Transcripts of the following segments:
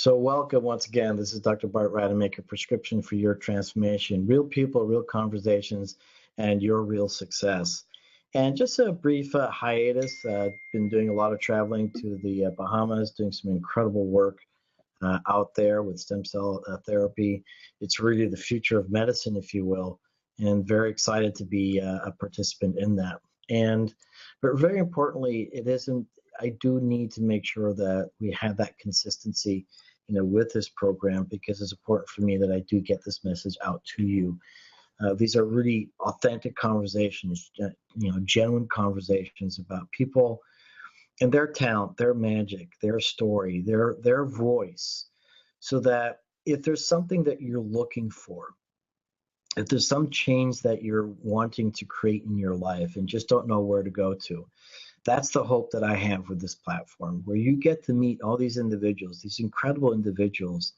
So welcome once again. This is Dr. Bart Rademaker, Prescription for Your Transformation. Real people, real conversations, and your real success. And just a brief hiatus. Been doing a lot of traveling to the Bahamas, doing some incredible work out there with stem cell therapy. It's really the future of medicine, if you will, and very excited to be a participant in that. But very importantly, it isn't. I do need to make sure that we have that consistency, with this program, because it's important for me that I do get this message out to you. These are really authentic conversations, genuine conversations about people and their talent, their magic, their story, their voice, so that if there's something that you're looking for, if there's some change that you're wanting to create in your life and just don't know where to go to, that's the hope that I have with this platform, where you get to meet all these individuals, these incredible individuals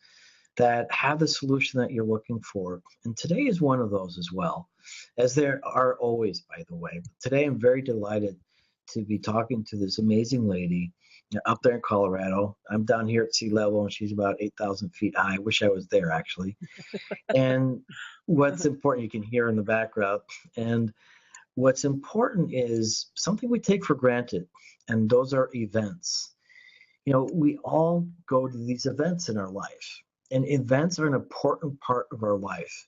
that have the solution that you're looking for. And today is one of those as well, as there are always, by the way. But today I'm very delighted to be talking to this amazing lady up there in Colorado. I'm down here at sea level, and she's about 8,000 feet high. I wish I was there, actually. And what's important, you can hear in the background. And what's important is something we take for granted, and those are events. We all go to these events in our life, and events are an important part of our life,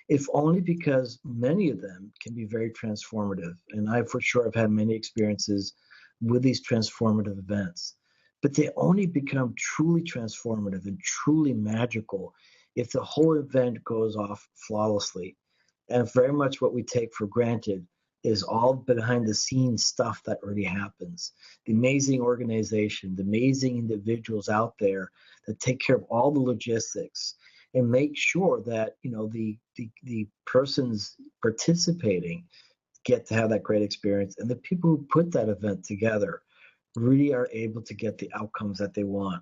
if only because many of them can be very transformative. And I, for sure, have had many experiences with these transformative events, but they only become truly transformative and truly magical if the whole event goes off flawlessly. And very much what we take for granted is all behind the scenes stuff that really happens. The amazing organization, the amazing individuals out there that take care of all the logistics and make sure that, the persons participating get to have that great experience. And the people who put that event together really are able to get the outcomes that they want.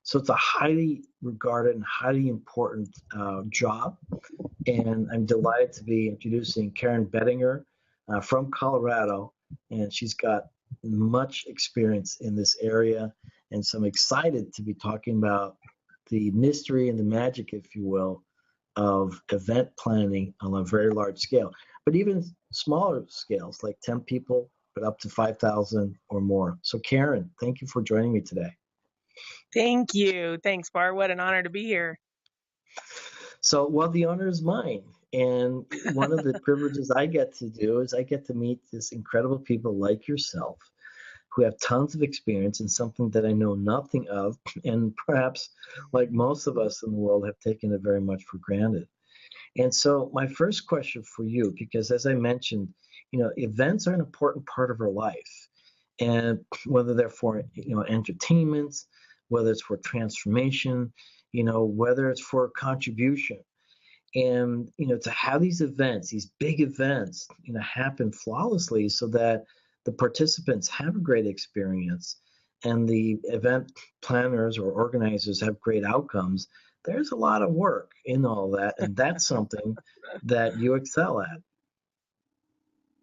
So it's a highly regarded and highly important job. And I'm delighted to be introducing Karen Bettinger, from Colorado, and she's got much experience in this area. And so I'm excited to be talking about the mystery and the magic, if you will, of event planning on a very large scale, but even smaller scales, like 10 people, but up to 5,000 or more. So Karen, thank you for joining me today. Thank you. Thanks, Bart. What an honor to be here. So, well, the honor is mine. And one of the privileges I get to do is I get to meet this incredible people like yourself who have tons of experience in something that I know nothing of, and perhaps, like most of us in the world, have taken it very much for granted. And so my first question for you, because as I mentioned, events are an important part of our life. And whether they're for, entertainment, whether it's for transformation, whether it's for contribution. And, to have these events, these big events, happen flawlessly so that the participants have a great experience and the event planners or organizers have great outcomes, there's a lot of work in all that. And that's something that you excel at.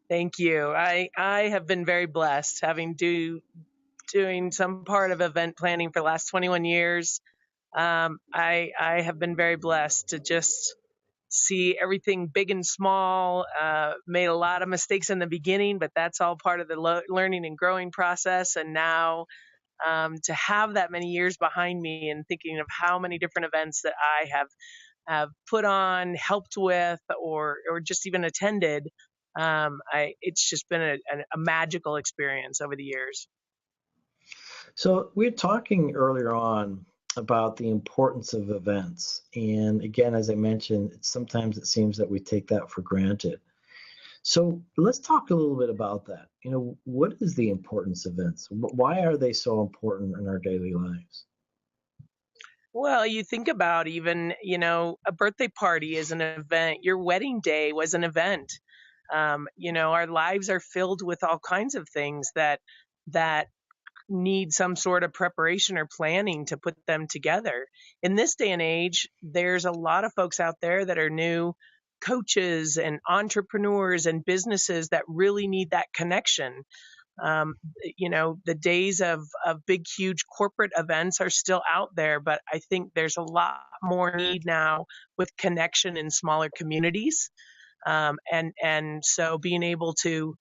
Thank you. I have been very blessed having doing some part of event planning for the last 21 years. I have been very blessed to just see everything big and small, made a lot of mistakes in the beginning, but that's all part of the learning and growing process. And now to have that many years behind me and thinking of how many different events that I have put on, helped with, or just even attended, it's just been a magical experience over the years. So we were talking earlier on about the importance of events. And again, as I mentioned, sometimes it seems that we take that for granted. So let's talk a little bit about that. What is the importance of events? Why are they so important in our daily lives? Well, you think about even, a birthday party is an event. Your wedding day was an event. Our lives are filled with all kinds of things that need some sort of preparation or planning to put them together. In this day and age, there's a lot of folks out there that are new coaches and entrepreneurs and businesses that really need that connection. Um, the days of big, huge corporate events are still out there, but I think there's a lot more need now with connection in smaller communities. And so being able to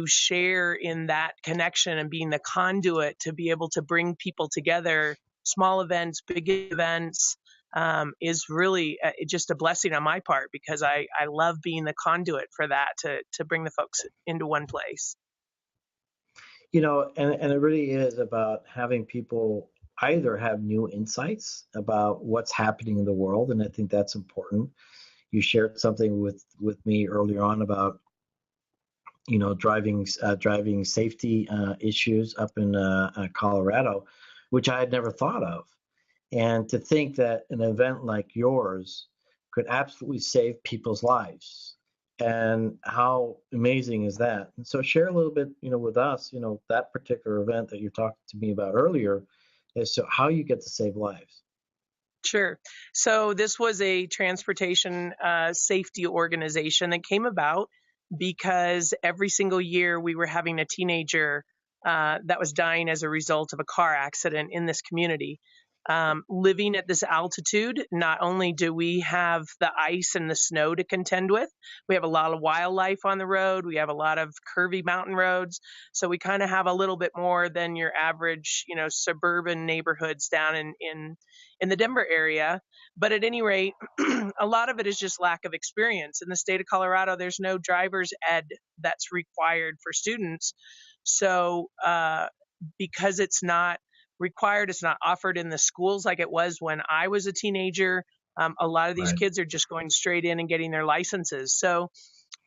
share in that connection and being the conduit to be able to bring people together, small events, big events, is really just a blessing on my part, because I love being the conduit for that, to bring the folks into one place. And it really is about having people either have new insights about what's happening in the world, and I think that's important. You shared something with me earlier on about driving safety issues up in Colorado, which I had never thought of. And to think that an event like yours could absolutely save people's lives, and how amazing is that? And so share a little bit, with us, that particular event that you talked to me about earlier, as to how you get to save lives. Sure. So this was a transportation safety organization that came about because every single year we were having a teenager that was dying as a result of a car accident in this community. Living at this altitude, not only do we have the ice and the snow to contend with, we have a lot of wildlife on the road. We have a lot of curvy mountain roads. So we kind of have a little bit more than your average, suburban neighborhoods down in the Denver area. But at any rate, a lot of it is just lack of experience. In the state of Colorado, there's no driver's ed that's required for students. So because it's not required, it's not offered in the schools like it was when I was a teenager. A lot of these Right. kids are just going straight in and getting their licenses. So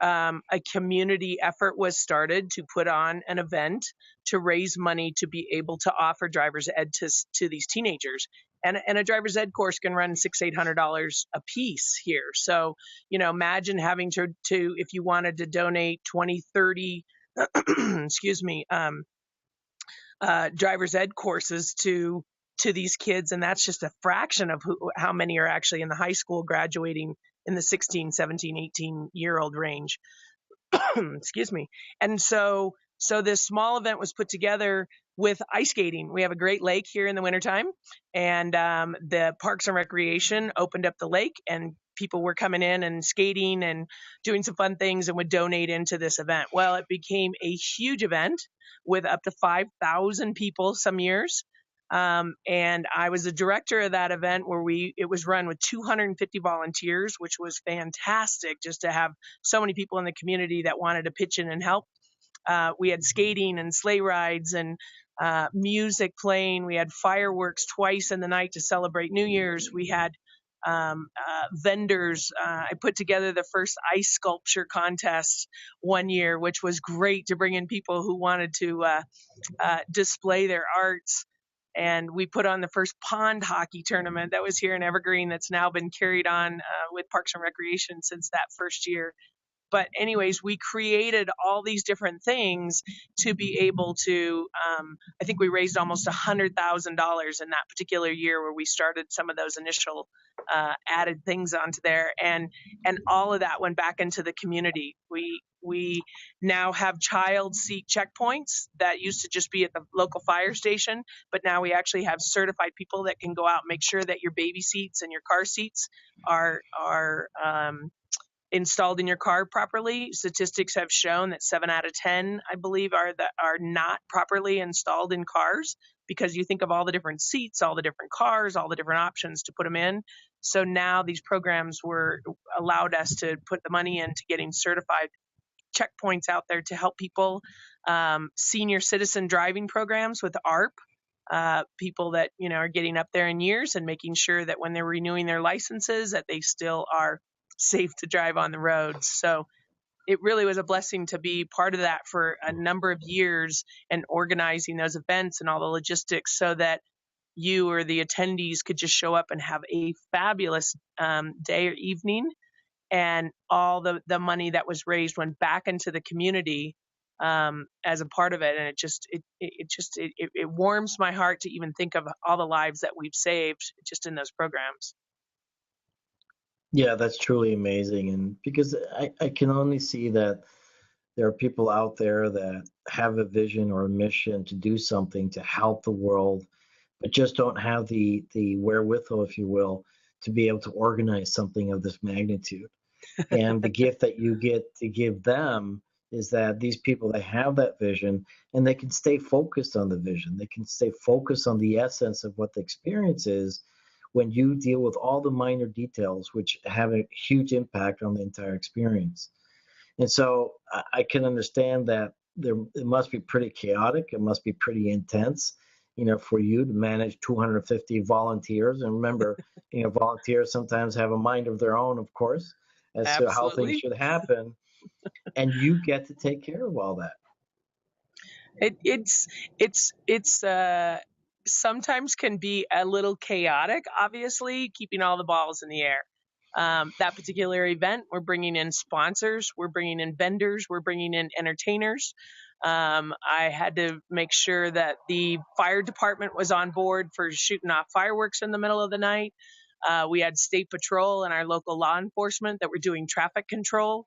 a community effort was started to put on an event to raise money to be able to offer driver's ed to these teenagers. And a driver's ed course can run $600-800 a piece here. So, imagine having to if you wanted to donate 20, 30, excuse me, driver's ed courses to these kids, and that's just a fraction of how many are actually in the high school graduating in the 16, 17, 18-year-old range. Excuse me. And so this small event was put together with ice skating. We have a great lake here in the wintertime, and the Parks and Recreation opened up the lake, and people were coming in and skating and doing some fun things and would donate into this event. Well, it became a huge event with up to 5,000 people some years. And I was the director of that event, where it was run with 250 volunteers, which was fantastic, just to have so many people in the community that wanted to pitch in and help. We had skating and sleigh rides and music playing. We had fireworks twice in the night to celebrate New Year's. We had vendors. I put together the first ice sculpture contest one year, which was great to bring in people who wanted to display their arts. And we put on the first pond hockey tournament that was here in Evergreen, that's now been carried on with Parks and Recreation since that first year. But anyways, we created all these different things to be able to, I think we raised almost $100,000 in that particular year, where we started some of those initial added things onto there, and all of that went back into the community. We now have child seat checkpoints that used to just be at the local fire station, but now we actually have certified people that can go out and make sure that your baby seats and your car seats are installed in your car properly. Statistics have shown that 7 out of 10, I believe, are not properly installed in cars, because you think of all the different seats, all the different cars, all the different options to put them in. So now these programs were allowed us to put the money into getting certified checkpoints out there to help people. Senior citizen driving programs with ARP, people that are getting up there in years, and making sure that when they're renewing their licenses, that they still are safe to drive on the roads. So it really was a blessing to be part of that for a number of years, and organizing those events and all the logistics, so that you or the attendees could just show up and have a fabulous day or evening, and all the money that was raised went back into the community as a part of it. And it warms my heart to even think of all the lives that we've saved just in those programs. Yeah, that's truly amazing. And because I can only see that There are people out there that have a vision or a mission to do something to help the world, but just don't have the wherewithal, if you will, to be able to organize something of this magnitude. And the gift that you get to give them is that these people, they have that vision and they can stay focused on the vision. They can stay focused on the essence of what the experience is when you deal with all the minor details, which have a huge impact on the entire experience. And so I can understand that it must be pretty chaotic. It must be pretty intense, for you to manage 250 volunteers. And remember, volunteers sometimes have a mind of their own, of course, as to how things Absolutely. should happen. And you get to take care of all that. It's sometimes can be a little chaotic, obviously, keeping all the balls in the air. That particular event, we're bringing in sponsors, we're bringing in vendors, we're bringing in entertainers. I had to make sure that the fire department was on board for shooting off fireworks in the middle of the night. We had state patrol and our local law enforcement that were doing traffic control.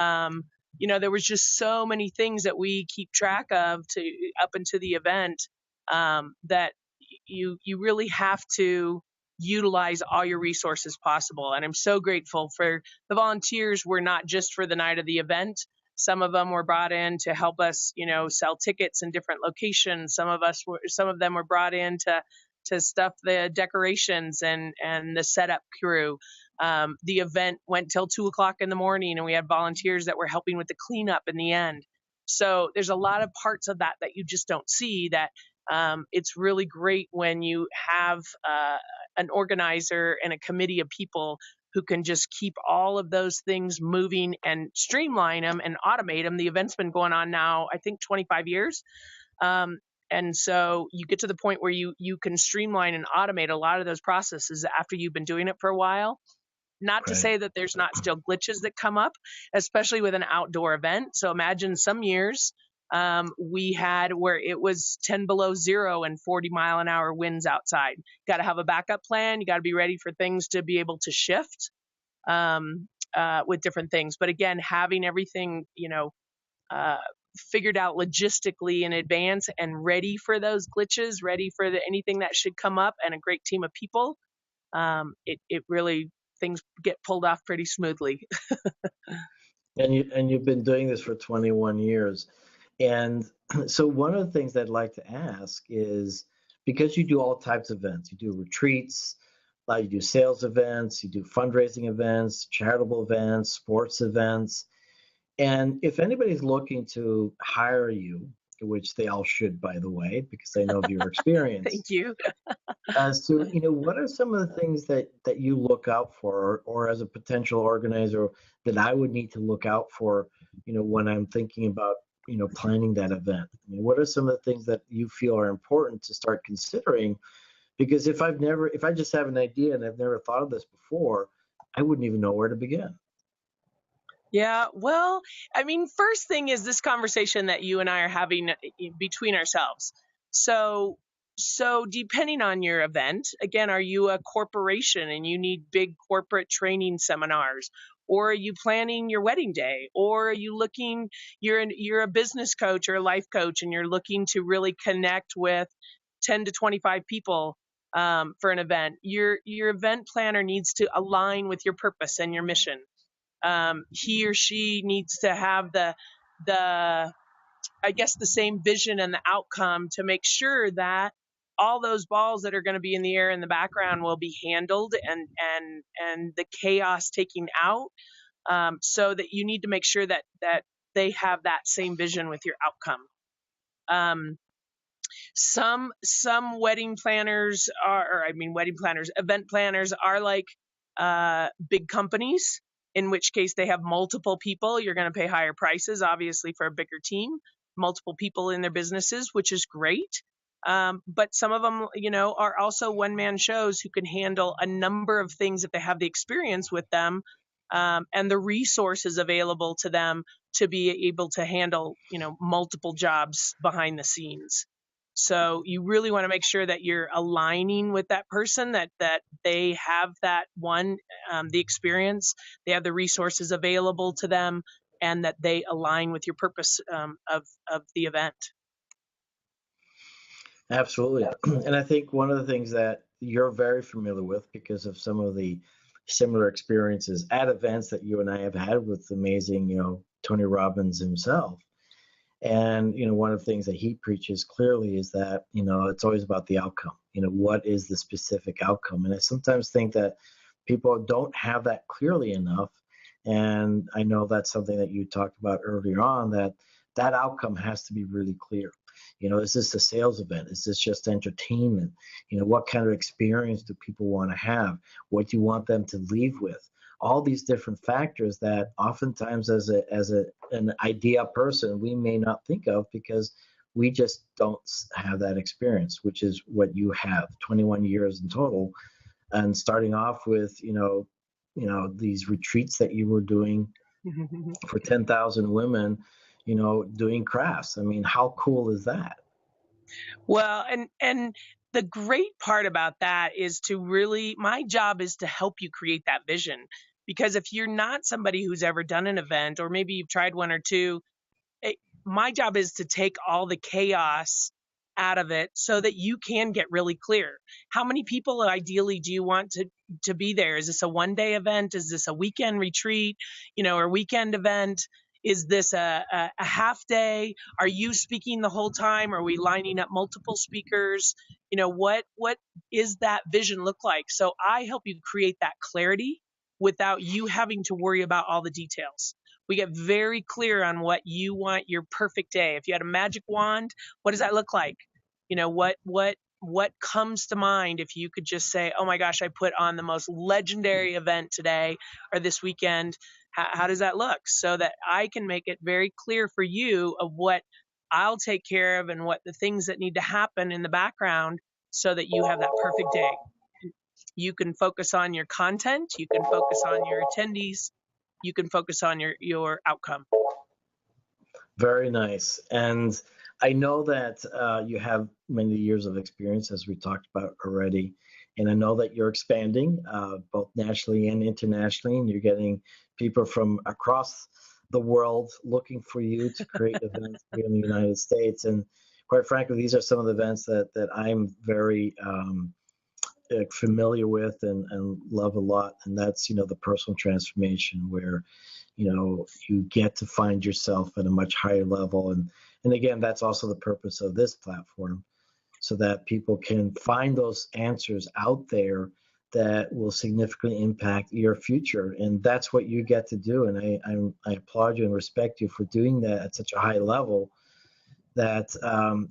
Um, there was just so many things that we keep track of to up into the event, that you really have to utilize all your resources possible. And I'm so grateful for the volunteers. Were not just for the night of the event. Some of them were brought in to help us, sell tickets in different locations. Some of them were brought in to stuff the decorations and the setup crew. The event went till 2 o'clock in the morning, and we had volunteers that were helping with the cleanup in the end. So there's a lot of parts of that you just don't see. That it's really great when you have an organizer and a committee of people who can just keep all of those things moving and streamline them and automate them. The event's been going on now, I think, 25 years. Um, and so you get to the point where you can streamline and automate a lot of those processes after you've been doing it for a while. Not to Right. say that there's not still glitches that come up, especially with an outdoor event. So imagine some years we had where it was 10 below zero and 40-mile-an-hour winds outside. Got to have a backup plan. You got to be ready for things to be able to shift with different things. But again, having everything, uh, figured out logistically in advance and ready for those glitches, ready for anything that should come up, and a great team of people, it really, things get pulled off pretty smoothly. And you've been doing this for 21 years. And so one of the things I'd like to ask is, because you do all types of events, you do retreats, you do sales events, you do fundraising events, charitable events, sports events. And if anybody's looking to hire you, which they all should, by the way, because they know of your experience, Thank you. as to, what are some of the things that you look out for, or as a potential organizer that I would need to look out for, when I'm thinking about, planning that event? I mean, what are some of the things that you feel are important to start considering? Because if I just have an idea and I've never thought of this before, I wouldn't even know where to begin. Yeah, well, I mean, first thing is this conversation that you and I are having between ourselves. So, so depending on your event, again, are you a corporation and you need big corporate training seminars? Or are you planning your wedding day? Or are you looking, you're a business coach or a life coach, and you're looking to really connect with 10 to 25 people for an event? Your event planner needs to align with your purpose and your mission. He or she needs to have the I guess the same vision and the outcome to make sure that all those balls that are going to be in the air in the background will be handled, and the chaos taken out. So that you need to make sure that they have that same vision with your outcome. Um, some wedding planners wedding planners, event planners are like big companies, in which case they have multiple people. You're going to pay higher prices, obviously, for a bigger team, multiple people in their businesses, which is great. But some of them, are also one-man shows who can handle a number of things if they have the experience with them, and the resources available to them to be able to handle, multiple jobs behind the scenes. So you really want to make sure that you're aligning with that person, that they have that one, the experience, they have the resources available to them, and that they align with your purpose of the event. Absolutely. And I think one of the things that you're very familiar with because of some of the similar experiences at events that you and I have had with amazing, Tony Robbins himself. And, one of the things that he preaches clearly is that, it's always about the outcome. What is the specific outcome? And I sometimes think that people don't have that clearly enough. And I know that's something that you talked about earlier on, that outcome has to be really clear. Is this a sales event? Is this just entertainment? What kind of experience do people want to have? What do you want them to leave with? All these different factors that oftentimes as an idea person, we may not think of because we just don't have that experience, which is what you have, 21 years in total. And starting off with, these retreats that you were doing for 10,000 women, doing crafts. I mean, how cool is that? Well, and the great part about that is to really, my job is to help you create that vision. Because if you're not somebody who's ever done an event, or maybe you've tried one or two, my job is to take all the chaos out of it so that you can get really clear. How many people ideally do you want to be there? Is this a one-day event? Is this a weekend retreat, or weekend event? Is this a half day? Are you speaking the whole time? Are we lining up multiple speakers? What is that vision look like? So I help you create that clarity without you having to worry about all the details. We get very clear on what you want your perfect day. If you had a magic wand, what does that look like? What comes to mind if you could just say, oh my gosh, I put on the most legendary event today or this weekend. How does that look? So that I can make it very clear for you of what I'll take care of and what the things that need to happen in the background so that you have that perfect day. You can focus on your content, you can focus on your attendees, you can focus on your outcome. Very nice. And I know that you have many years of experience, as we talked about already. And I know that you're expanding both nationally and internationally, and you're getting people from across the world looking for you to create events here in the United States. And quite frankly, these are some of the events that I'm very familiar with and love a lot. And that's, the personal transformation where, you get to find yourself at a much higher level. And again, that's also the purpose of this platform, so that people can find those answers out there that will significantly impact your future. And that's what you get to do. And I applaud you and respect you for doing that at such a high level, that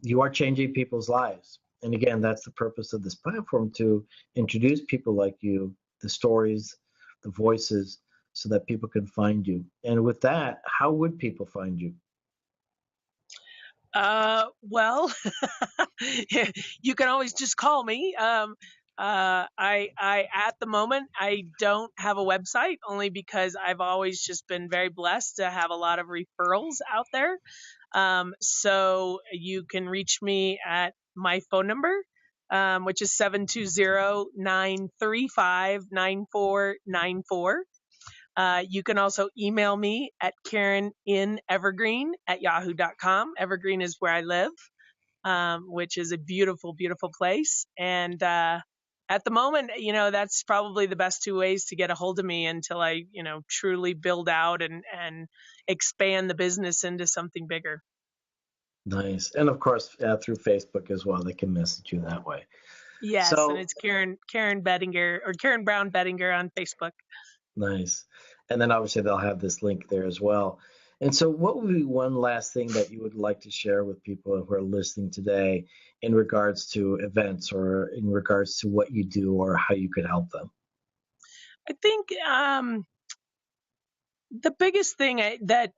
you are changing people's lives. And again, that's the purpose of this platform, to introduce people like you, the stories, the voices, so that people can find you. And with that, how would people find you? Well, you can always just call me. I at the moment I don't have a website, only because I've always just been very blessed to have a lot of referrals out there. So you can reach me at my phone number, which is 720-935-9494. You can also email me at KarenInEvergreen@yahoo.com. Evergreen is where I live, which is a beautiful, beautiful place. And at the moment, that's probably the best two ways to get a hold of me until I, truly build out and expand the business into something bigger. Nice. And of course, through Facebook as well, they can message you that way. Yes, and So it's Karen Bettinger, or Karen Brown Bettinger on Facebook. nice. And then obviously they'll have this link there as well. And so, what would be one last thing that you would like to share with people who are listening today in regards to events, or in regards to what you do, or how you could help them? I think the biggest thing that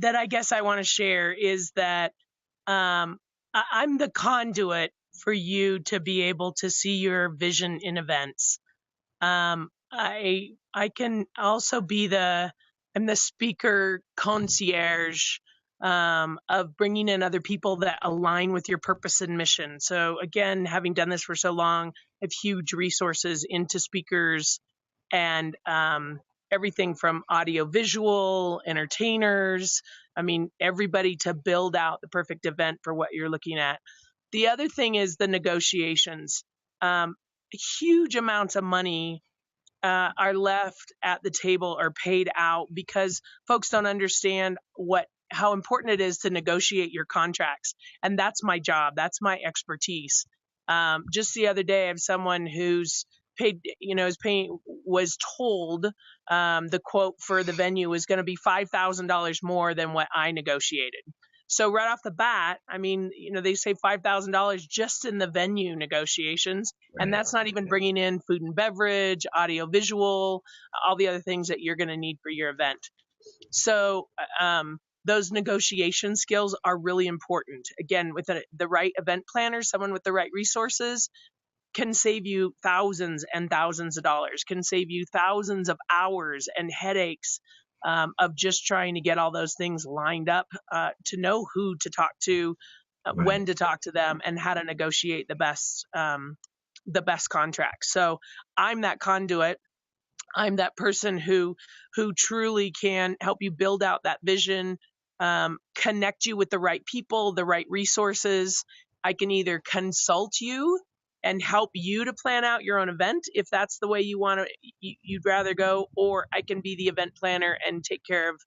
I guess I want to share is that I'm the conduit for you to be able to see your vision in events. I can also be I'm the speaker concierge of bringing in other people that align with your purpose and mission. So again, having done this for so long, I have huge resources into speakers and everything from audio visual, entertainers, I mean, everybody to build out the perfect event for what you're looking at. The other thing is the negotiations. Huge amounts of money are left at the table or paid out because folks don't understand how important it is to negotiate your contracts. And that's my job. That's my expertise. Just the other day, I have someone who's paid, was told the quote for the venue was going to be $5,000 more than what I negotiated. So right off the bat, I mean, they say $5,000 just in the venue negotiations, and that's not even bringing in food and beverage, audio visual, all the other things that you're going to need for your event. So those negotiation skills are really important. Again, with the right event planner, someone with the right resources can save you thousands and thousands of dollars, can save you thousands of hours and headaches of just trying to get all those things lined up, to know who to talk to, when to talk to them, and how to negotiate the best contract. So I'm that conduit. I'm that person who truly can help you build out that vision, connect you with the right people, the right resources. I can either consult you and help you to plan out your own event if that's the way you'd rather go, or I can be the event planner and take care of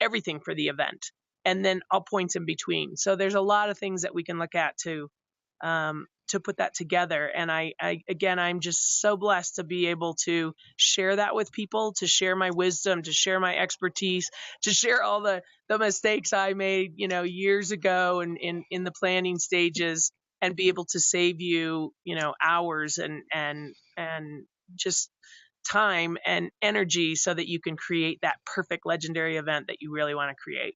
everything for the event, and then all points in between. So there's a lot of things that we can look at to put that together. And I'm just so blessed to be able to share that with people, to share my wisdom, to share my expertise, to share all the mistakes I made, years ago and in the planning stages, and be able to save you, hours and just time and energy so that you can create that perfect legendary event that you really want to create.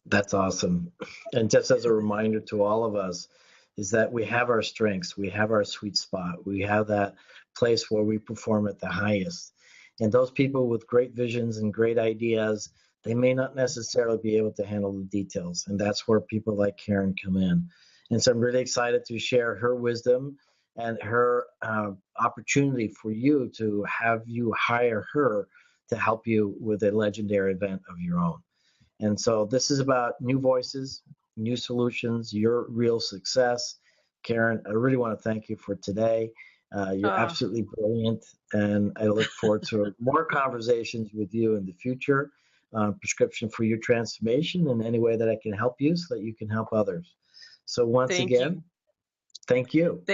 That's awesome. And just as a reminder to all of us, is that we have our strengths, we have our sweet spot, we have that place where we perform at the highest. And those people with great visions and great ideas, they may not necessarily be able to handle the details. And that's where people like Karen come in. And so I'm really excited to share her wisdom and her opportunity for you to have you hire her to help you with a legendary event of your own. And so this is about new voices, new solutions, your real success. Karen, I really want to thank you for today. You're absolutely brilliant, and I look forward to more conversations with you in the future. Prescription for Your Transformation in any way that I can help you so that you can help others. So once again, thank you.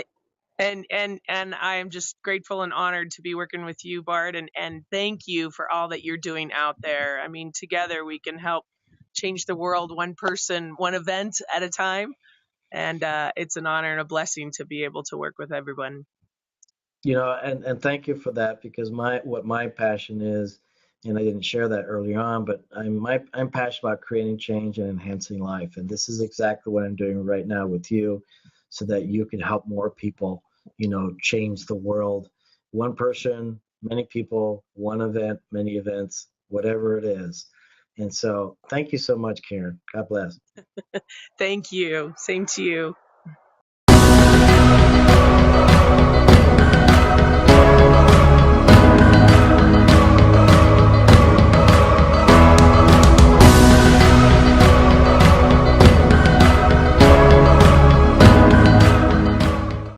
And I am just grateful and honored to be working with you, Bart, and thank you for all that you're doing out there. I mean, together we can help change the world, one person, one event at a time. And it's an honor and a blessing to be able to work with everyone. And thank you for that, because what my passion is, and I didn't share that early on, but I'm passionate about creating change and enhancing life. And this is exactly what I'm doing right now with you, so that you can help more people, change the world. One person, many people, one event, many events, whatever it is. And so thank you so much, Karen. God bless. Thank you. Same to you.